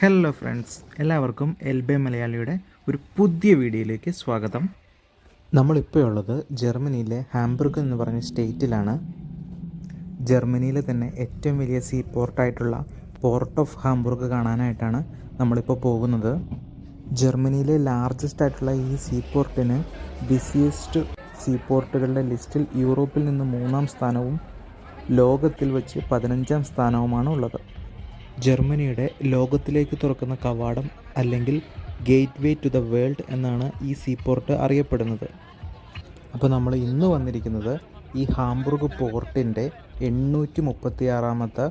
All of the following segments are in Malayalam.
ഹലോ ഫ്രണ്ട്സ്, എല്ലാവർക്കും എൽബെ മലയാളിയുടെ ഒരു പുതിയ വീഡിയോയിലേക്ക് സ്വാഗതം. നമ്മളിപ്പോൾ ഉള്ളത് ജർമ്മനിയിലെ ഹാംബുർഗ് എന്ന് പറഞ്ഞ സ്റ്റേറ്റിലാണ്. ജർമ്മനിയിലെ തന്നെ ഏറ്റവും വലിയ സീ പോർട്ടായിട്ടുള്ള പോർട്ട് ഓഫ് ഹാംബുർഗ് കാണാനായിട്ടാണ് നമ്മളിപ്പോൾ പോകുന്നത്. ജർമ്മനിയിലെ ലാർജസ്റ്റ് ആയിട്ടുള്ള ഈ സീ പോർട്ടിന് ബിസിയസ്റ്റ് സീ പോർട്ടുകളുടെ ലിസ്റ്റിൽ യൂറോപ്പിൽ നിന്ന് 3-ാം സ്ഥാനവും ലോകത്തിൽ വെച്ച് 15-ാം സ്ഥാനവുമാണ് ഉള്ളത്. ജർമ്മനിയുടെ ലോകത്തിലേക്ക് തുറക്കുന്ന കവാടം അല്ലെങ്കിൽ gateway to the world എന്നാണ് ഈ സീപോർട്ട് അറിയപ്പെടുന്നത്. അപ്പോൾ നമ്മൾ ഇന്ന് വന്നിരിക്കുന്നത് ഈ ഹാംബുർഗ് പോർട്ടിൻ്റെ 836-ാമത്തെ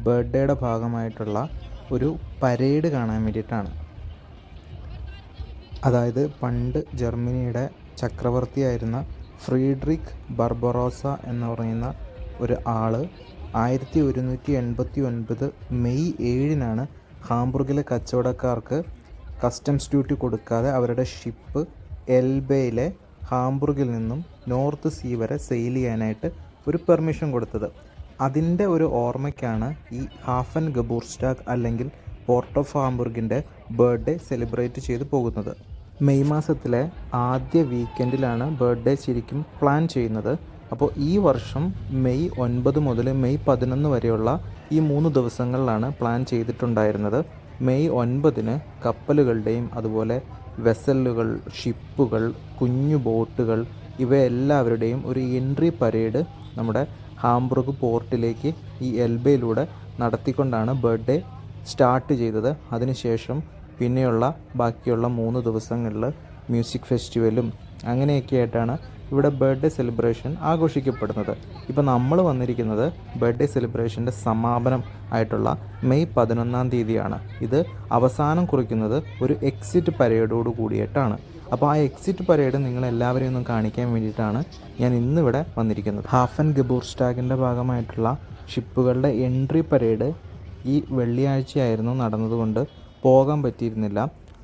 ബർത്ത്ഡേയുടെ ഭാഗമായിട്ടുള്ള ഒരു പരേഡ് കാണാൻ വേണ്ടിയിട്ടാണ്. അതായത് പണ്ട് ജർമ്മനിയുടെ ചക്രവർത്തിയായിരുന്ന ഫ്രീഡറിക് ബാർബറോസ എന്ന് പറയുന്ന ഒരു ആൾ 1189 മെയ് 7-നാണ് ഹാംബുർഗിലെ കച്ചവടക്കാർക്ക് കസ്റ്റംസ് ഡ്യൂട്ടി കൊടുക്കാതെ അവരുടെ ഷിപ്പ് എൽബയിലെ ഹാംബുർഗിൽ നിന്നും നോർത്ത് സീ വരെ സെയിൽ ചെയ്യാനായിട്ട് ഒരു പെർമിഷൻ കൊടുത്തത്. അതിൻ്റെ ഒരു ഓർമ്മയ്ക്കാണ് ഈ ഹാഫൻ ഗബൂർസ്റ്റാഗ് അല്ലെങ്കിൽ പോർട്ട് ഓഫ് ഹാംബുർഗിൻ്റെ ബർത്ത്ഡേ സെലിബ്രേറ്റ് ചെയ്ത് പോകുന്നത്. മെയ് മാസത്തിലെ ആദ്യ വീക്കെൻഡിലാണ് ബർത്ത്ഡേ ശരിക്കും പ്ലാൻ ചെയ്യുന്നത്. അപ്പോൾ ഈ വർഷം മെയ് 9 മുതൽ മെയ് 11 വരെയുള്ള ഈ 3 ദിവസങ്ങളിലാണ് പ്ലാൻ ചെയ്തിട്ടുണ്ടായിരുന്നത്. മെയ് 9-ന് കപ്പലുകളുടെയും അതുപോലെ വെസലുകൾ, ഷിപ്പുകൾ, കുഞ്ഞു ബോട്ടുകൾ ഇവയെല്ലാവരുടെയും ഒരു എൻട്രി പരേഡ് നമ്മുടെ ഹാംബുർഗ് പോർട്ടിലേക്ക് ഈ എൽബയിലൂടെ നടത്തിക്കൊണ്ടാണ് ബർത്ത്ഡേ സ്റ്റാർട്ട് ചെയ്തത്. അതിനുശേഷം പിന്നെയുള്ള ബാക്കിയുള്ള 3 ദിവസങ്ങളിൽ മ്യൂസിക് ഫെസ്റ്റിവലും അങ്ങനെയൊക്കെ ആയിട്ടാണ് ഇവിടെ ബർത്ത്ഡേ സെലിബ്രേഷൻ ആഘോഷിക്കപ്പെടുന്നത്. ഇപ്പോൾ നമ്മൾ വന്നിരിക്കുന്നത് ബർത്ത്ഡേ സെലിബ്രേഷൻ്റെ സമാപനം ആയിട്ടുള്ള മെയ് 11-ാം തീയതിയാണ്. ഇത് അവസാനം കുറിക്കുന്നത് ഒരു എക്സിറ്റ് പരേഡോട് കൂടിയിട്ടാണ്. അപ്പോൾ ആ എക്സിറ്റ് പരേഡ് നിങ്ങളെല്ലാവരെയും ഒന്നും കാണിക്കാൻ വേണ്ടിയിട്ടാണ് ഞാൻ ഇന്നിവിടെ വന്നിരിക്കുന്നത്. ഹാഫൻ ഗബൂർസ്റ്റാഗിൻ്റെ ഭാഗമായിട്ടുള്ള ഷിപ്പുകളുടെ എൻട്രി പരേഡ് ഈ വെള്ളിയാഴ്ചയായിരുന്നു നടന്നതുകൊണ്ട് പോകാൻ പറ്റിയിരുന്നില്ല.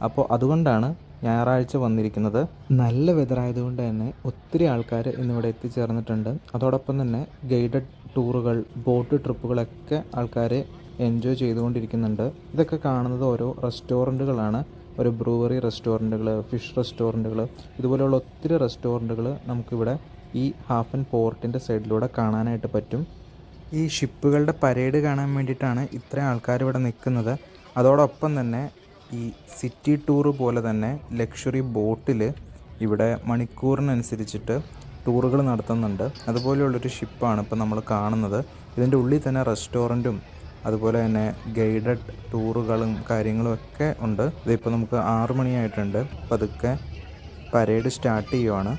അപ്പോൾ അതുകൊണ്ടാണ് ഞായറാഴ്ച വന്നിരിക്കുന്നത്. നല്ല വെതറായതുകൊണ്ട് തന്നെ ഒത്തിരി ആൾക്കാർ ഇന്നിവിടെ എത്തിച്ചേർന്നിട്ടുണ്ട്. അതോടൊപ്പം തന്നെ ഗൈഡഡ് ടൂറുകൾ, ബോട്ട് ട്രിപ്പുകളൊക്കെ ആൾക്കാർ എൻജോയ് ചെയ്തുകൊണ്ടിരിക്കുന്നുണ്ട്. ഇതൊക്കെ കാണുന്നത് ഓരോ റെസ്റ്റോറൻറ്റുകളാണ്. ഒരു ബ്രൂവറി റെസ്റ്റോറൻറ്റുകൾ, ഫിഷ് റെസ്റ്റോറൻറ്റുകൾ, ഇതുപോലെയുള്ള ഒത്തിരി റെസ്റ്റോറൻറ്റുകൾ നമുക്കിവിടെ ഈ ഹാഫൻ പോർട്ടിൻ്റെ സൈഡിലൂടെ കാണാനായിട്ട് പറ്റും. ഈ ഷിപ്പുകളുടെ പരേഡ് കാണാൻ വേണ്ടിയിട്ടാണ് ഇത്രയും ആൾക്കാർ ഇവിടെ നിൽക്കുന്നത്. അതോടൊപ്പം തന്നെ ഈ സിറ്റി ടൂറ് പോലെ തന്നെ ലക്ഷറി ബോട്ടിൽ ഇവിടെ മണിക്കൂറിനനുസരിച്ചിട്ട് ടൂറുകൾ നടത്തുന്നുണ്ട്. അതുപോലെയുള്ളൊരു ഷിപ്പാണ് ഇപ്പോൾ നമ്മൾ കാണുന്നത്. ഇതിൻ്റെ ഉള്ളിൽ തന്നെ റെസ്റ്റോറൻറ്റും അതുപോലെ തന്നെ ഗൈഡഡ് ടൂറുകളും കാര്യങ്ങളും ഒക്കെ ഉണ്ട്. ഇതിപ്പോൾ നമുക്ക് 6 മണിയായിട്ടുണ്ട്. പതുക്കെ പരേഡ് സ്റ്റാർട്ട് ചെയ്യുവാണ്.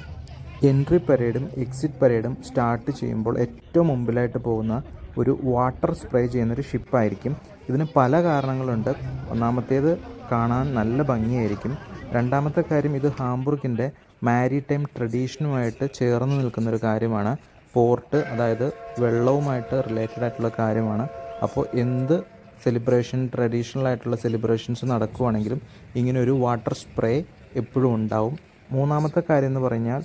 എൻട്രി പരേഡും എക്സിറ്റ് പരേഡും സ്റ്റാർട്ട് ചെയ്യുമ്പോൾ ഏറ്റവും മുമ്പിലായിട്ട് പോകുന്ന ഒരു വാട്ടർ സ്പ്രേ ചെയ്യുന്നൊരു ഷിപ്പായിരിക്കും. ഇതിന് പല കാരണങ്ങളുണ്ട്. ഒന്നാമത്തേത് കാണാൻ നല്ല ഭംഗിയായിരിക്കും. രണ്ടാമത്തെ കാര്യം, ഇത് ഹാംബുർഗിൻ്റെ മാരിടൈം ട്രഡീഷനുമായിട്ട് ചേർന്ന് നിൽക്കുന്നൊരു കാര്യമാണ്. പോർട്ട്, അതായത് വെള്ളവുമായിട്ട് റിലേറ്റഡ് ആയിട്ടുള്ള കാര്യമാണ്. അപ്പോൾ എന്ത് സെലിബ്രേഷൻ, ട്രഡീഷണൽ ആയിട്ടുള്ള സെലിബ്രേഷൻസ് നടക്കുവാണെങ്കിലും ഇങ്ങനെ ഒരു വാട്ടർ സ്പ്രേ എപ്പോഴും ഉണ്ടാവും. മൂന്നാമത്തെ കാര്യം എന്ന് പറഞ്ഞാൽ,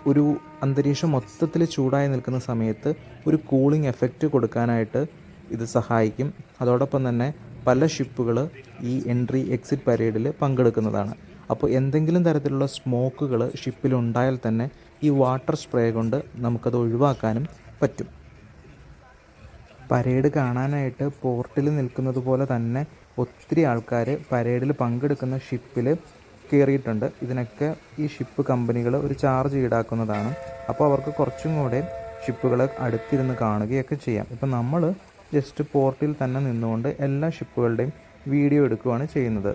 ഒരു അന്തരീക്ഷം മൊത്തത്തിൽ ചൂടായി നിൽക്കുന്ന സമയത്ത് ഒരു കൂളിംഗ് എഫക്റ്റ് കൊടുക്കാനായിട്ട് ഇത് സഹായിക്കും. അതോടൊപ്പം തന്നെ പല ഷിപ്പുകൾ ഈ എൻട്രി എക്സിറ്റ് പരേഡിൽ പങ്കെടുക്കുന്നതാണ്. അപ്പോൾ എന്തെങ്കിലും തരത്തിലുള്ള സ്മോക്കുകൾ ഷിപ്പിലുണ്ടായാൽ തന്നെ ഈ വാട്ടർ സ്പ്രേ കൊണ്ട് നമുക്കത് ഒഴിവാക്കാനും പറ്റും. പരേഡ് കാണാനായിട്ട് പോർട്ടിൽ നിൽക്കുന്നത് പോലെ തന്നെ ഒത്തിരി ആൾക്കാർ പരേഡിൽ പങ്കെടുക്കുന്ന ഷിപ്പിൽ കയറിയിട്ടുണ്ട്. ഇതിനൊക്കെ ഈ ഷിപ്പ് കമ്പനികൾ ഒരു ചാർജ് ഈടാക്കുന്നതാണ്. അപ്പോൾ അവർക്ക് കുറച്ചും കൂടെ ഷിപ്പുകൾ അടുത്തിരുന്ന് കാണുകയൊക്കെ ചെയ്യാം. ഇപ്പം നമ്മൾ ജസ്റ്റ് പോർട്ടിൽ തന്നെ നിന്നുകൊണ്ട് എല്ലാ ഷിപ്പുകളുടെയും വീഡിയോ എടുക്കുകയാണ് ചെയ്യുന്നത്.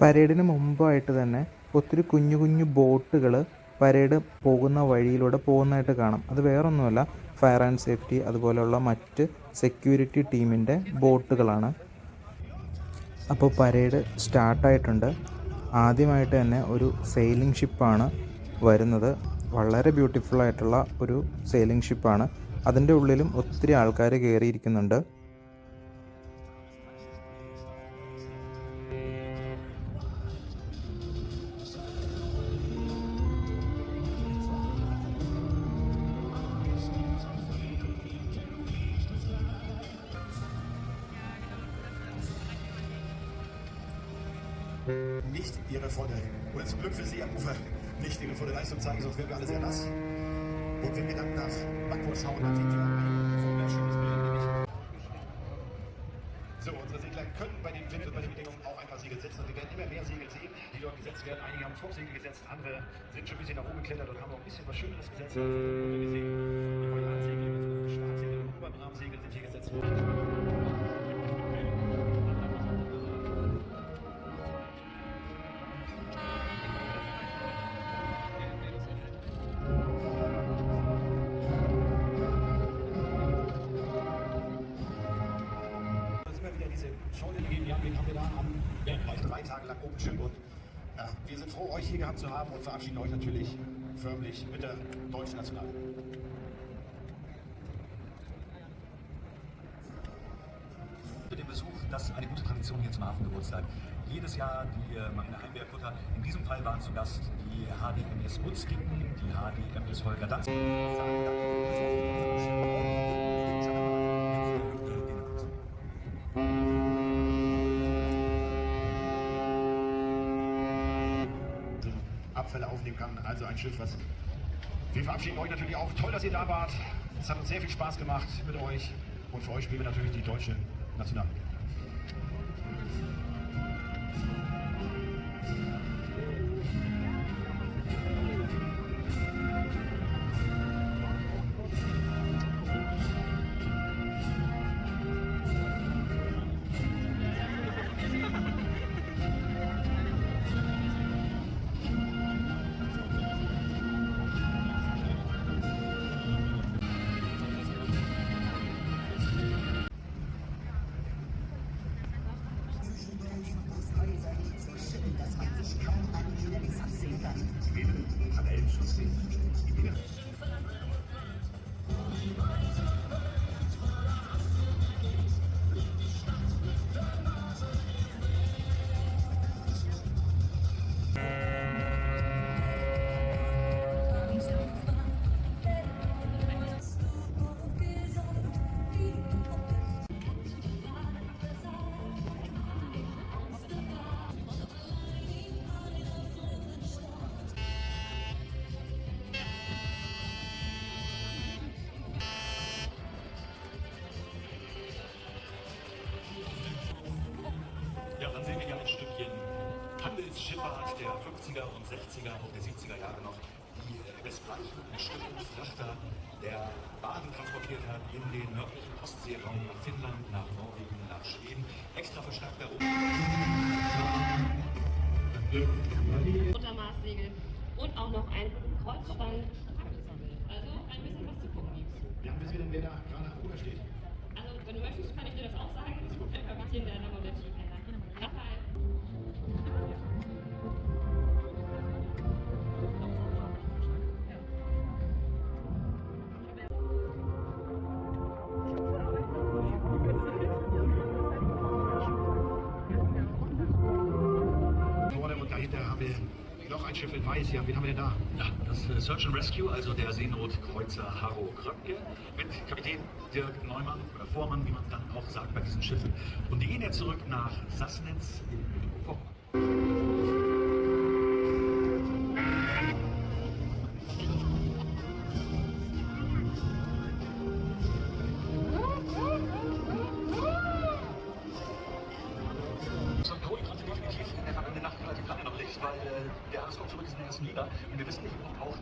പരേഡിന് മുമ്പായിട്ട് തന്നെ ഒത്തിരി കുഞ്ഞു കുഞ്ഞു ബോട്ടുകൾ പരേഡ് പോകുന്ന വഴിയിലൂടെ പോകുന്നതായിട്ട് കാണാം. അത് വേറൊന്നുമല്ല, ഫയർ ആൻഡ് സേഫ്റ്റി അതുപോലെയുള്ള മറ്റ് സെക്യൂരിറ്റി ടീമിൻ്റെ ബോട്ടുകളാണ്. അപ്പോൾ പരേഡ് സ്റ്റാർട്ടായിട്ടുണ്ട്. ആദ്യമായിട്ട് തന്നെ ഒരു സെയിലിംഗ് ഷിപ്പാണ് വരുന്നത്. വളരെ ബ്യൂട്ടിഫുള്ളായിട്ടുള്ള ഒരു സെയിലിംഗ് ഷിപ്പാണ്. അതിൻ്റെ ഉള്ളിലും ഒത്തിരി ആൾക്കാർ കയറിയിരിക്കുന്നുണ്ട്. Nicht ihre volle, oder zum Glück für Sie am Ufer, nicht ihre volle Leistung zeigen, sonst werden wir alle sehr nass. Und wenn wir dann nach Backbord schauen, dann sehen wir ein wunderschönes Bild, nämlich so, unsere Segler können bei dem Wind und bei den Bedingungen auch ein paar Segel setzen und wir werden immer mehr Segel sehen, die dort gesetzt werden. Einige haben Vorsegel gesetzt, andere sind schon ein bisschen nach oben geklettert und haben noch ein bisschen was Schöneres gesetzt. Und wir sehen, die Royalsegel, die Startsegel und Oberbrahmsegel sind hier gesetzt worden. Den haben wir da gleich 3 Tage lang Open Ship und wir sind froh, euch hier gehabt zu haben und verabschieden euch natürlich förmlich mit der deutschen National. Für den Besuch, das ist eine gute Tradition hier zum Hafengeburtstag. Jedes Jahr die Marine Heimwehr-Kutter, in diesem Fall waren zu Gast die HDMS Utzdicken, die HDMS Holger Danz. Abfälle aufnehmen kann. Also ein Schiff, was wir verabschieden euch natürlich auch. Toll, dass ihr da wart. Es hat uns sehr viel Spaß gemacht mit euch. Und für euch spielen wir natürlich die deutsche National. Ja, dann sehen wir hier ein Stückchen Handelsschifffahrt der 50er und 60er, auch der 70er Jahre noch, die Westbreich, ein Stück Frachter, der Waren transportiert hat in den nördlichen Ostseeraum nach Finnland, nach Norwegen, nach Schweden, extra verstärkter Untermaßsegel und auch noch ein Kreuzstand. Also ein bisschen was zu gucken gibt. Ja, wissen wir denn, wer da gerade am Ruder steht? Also, wenn du möchtest, kann ich dir das auch sagen. Der Kapitän der Namodetti. Raphael. Und dahinter haben wir noch ein Schiff in Weiß. Ja, wen haben wir denn da? Ja, das ist Search and Rescue, also der Seenotkreuzer Harro Kröpke mit Kapitän Dirk Neumann oder Vormann, wie man dann auch sagt bei diesen Schiffen. Und die gehen jetzt zurück nach Sassnitz in Mecklenburg-Vorpommern. Weil der HSV zurück ist in der ersten Liga und wir wissen nicht, ob auch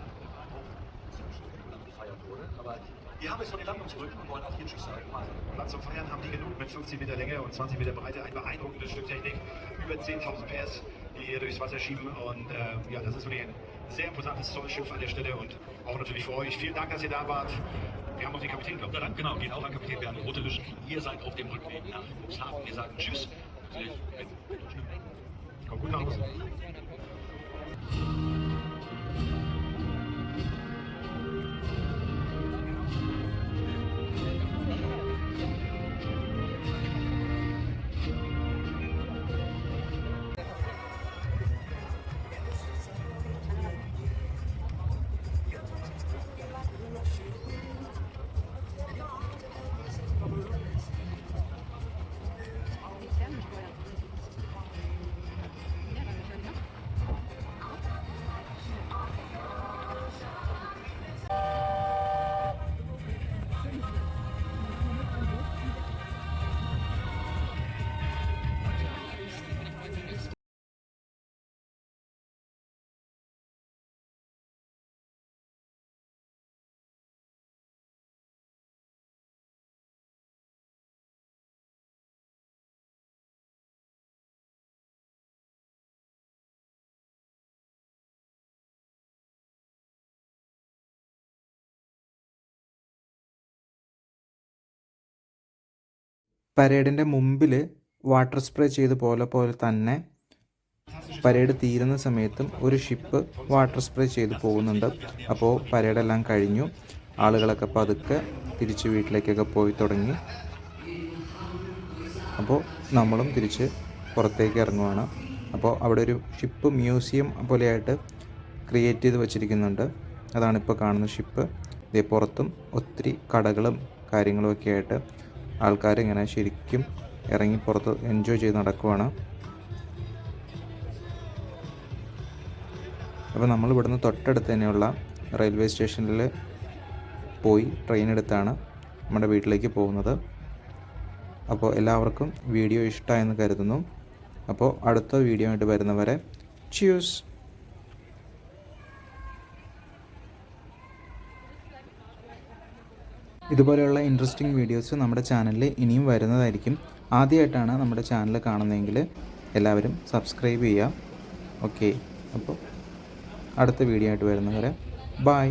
gefeiert wurde. Aber wir haben es von den Landungen zurück und wollen auch hier Tschüss sagen. Platz zum Feiern haben die genug mit 50 Meter Länge und 20 Meter Breite. Ein beeindruckendes Stück Technik. Über 10.000 PS, die hier durchs Wasser schieben. Und ja, das ist wirklich ein sehr imposantes Zollschiff an der Stelle und auch natürlich für euch. Vielen Dank, dass ihr da wart. Wir haben auch den Kapitän, glaube ich. Ja, genau, geht auch an Kapitän Bernd Rotelüsch. Ihr seid auf dem Rückweg nach Cuxhaven. Wir sagen Tschüss. Kommt gut nach Hause. പരേഡിൻ്റെ മുമ്പിൽ വാട്ടർ സ്പ്രേ ചെയ്ത് പോലെ തന്നെ പരേഡ് തീരുന്ന സമയത്തും ഒരു ഷിപ്പ് വാട്ടർ സ്പ്രേ ചെയ്ത് പോകുന്നുണ്ട്. അപ്പോൾ പരേഡെല്ലാം കഴിഞ്ഞു, ആളുകളൊക്കെ പതുക്കെ തിരിച്ച് വീട്ടിലേക്കൊക്കെ പോയി തുടങ്ങി. അപ്പോൾ നമ്മളും തിരിച്ച് പുറത്തേക്ക് ഇറങ്ങുവാണ്. അപ്പോൾ അവിടെ ഒരു ഷിപ്പ് മ്യൂസിയം പോലെയായിട്ട് ക്രിയേറ്റ് ചെയ്ത് വച്ചിരിക്കുന്നുണ്ട്. അതാണിപ്പോൾ കാണുന്ന ഷിപ്പ്. ഇതേ പുറത്തും ഒത്തിരി കടകളും കാര്യങ്ങളുമൊക്കെ ആയിട്ട് ആൾക്കാരിങ്ങനെ ശരിക്കും ഇറങ്ങി പുറത്ത് എൻജോയ് ചെയ്ത് നടക്കുവാണ്. അപ്പോൾ നമ്മൾ ഇവിടുന്ന് തൊട്ടടുത്ത് തന്നെയുള്ള റെയിൽവേ സ്റ്റേഷനിൽ പോയി ട്രെയിൻ എടുത്താണ് നമ്മുടെ വീട്ടിലേക്ക് പോകുന്നത്. അപ്പോൾ എല്ലാവർക്കും വീഡിയോ ഇഷ്ടമായെന്ന് കരുതുന്നു. അപ്പോൾ അടുത്ത വീഡിയോ ആയിട്ട് വരുന്നവരെ ച്യൂസ്. ഇതുപോലെയുള്ള ഇൻട്രസ്റ്റിംഗ് വീഡിയോസ് നമ്മുടെ ചാനലിൽ ഇനിയും വരുന്നതായിരിക്കും. ആദ്യമായിട്ടാണ് നമ്മുടെ ചാനൽ കാണുന്നതെങ്കിൽ എല്ലാവരും സബ്സ്ക്രൈബ് ചെയ്യുക. ഓക്കെ, അപ്പോൾ അടുത്ത വീഡിയോ ആയിട്ട് വരുന്നവരെ ബൈ.